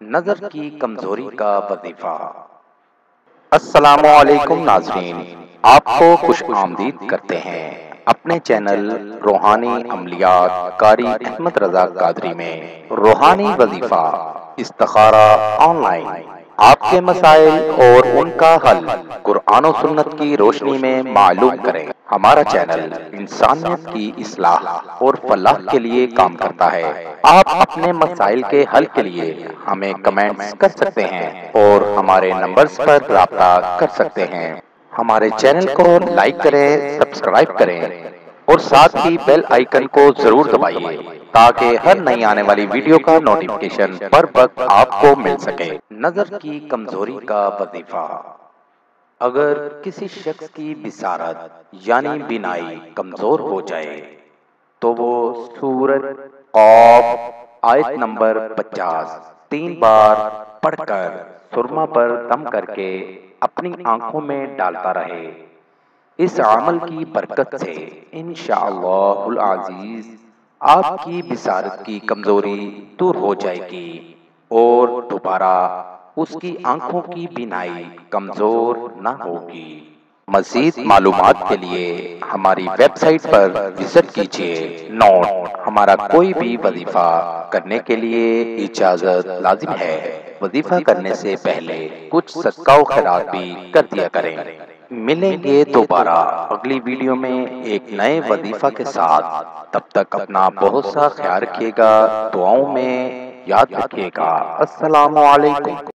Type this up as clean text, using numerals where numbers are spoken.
نظر کی کمزوری کا وظیفہ۔ السلام علیکم ناظرین، آپ کو خوش آمدید کرتے ہیں اپنے چینل روحانی عملیات قاری احمد رضا قادری میں۔ روحانی وظیفہ استخارہ آن لائن، آپ کے مسائل اور ان کا حل قرآن و سنت کی روشنی میں معلوم کریں۔ ہمارا چینل انسانیت کی اصلاح اور فلاح کے لیے کام کرتا ہے۔ آپ اپنے مسائل کے حل کے لیے ہمیں کمنٹس کر سکتے ہیں اور ہمارے نمبرز پر رابطہ کر سکتے ہیں۔ ہمارے چینل کو لائک کریں، سبسکرائب کریں اور ساتھ ہی بیل آئیکن کو ضرور دبائیے تاکہ ہر نئی آنے والی ویڈیو کا نوٹیفیکیشن پر وقت آپ کو مل سکے۔ نظر کی کمزوری کا وظیفہ۔ اگر کسی شخص کی بصارت یعنی بینائی کمزور ہو جائے تو وہ سورۃ قاف آیت نمبر 50 3 بار پڑھ کر سرما پر دم کر کے اپنی آنکھوں میں ڈالتا رہے۔ اس عمل کی برکت سے انشاءاللہ العزیز آپ کی بصارت کی کمزوری دور ہو جائے گی اور دوبارہ اس کی آنکھوں کی بینائی کمزور نہ ہوگی۔ مزید معلومات کے لیے ہماری ویب سائٹ پر وزٹ کیجیے۔ نوٹ: ہمارا کوئی بھی وظیفہ کرنے کے لیے اجازت لازم ہے۔ وظیفہ کرنے سے پہلے کچھ صدقہ و خیرات بھی کر دیا کریں۔ ملیں گے دوبارہ اگلی ویڈیو میں ایک نئے وظیفہ کے ساتھ۔ تب تک اپنا بہت سا خیال رکھیے گا، دعاؤں میں یاد رکھیے گا۔ السلام علیکم۔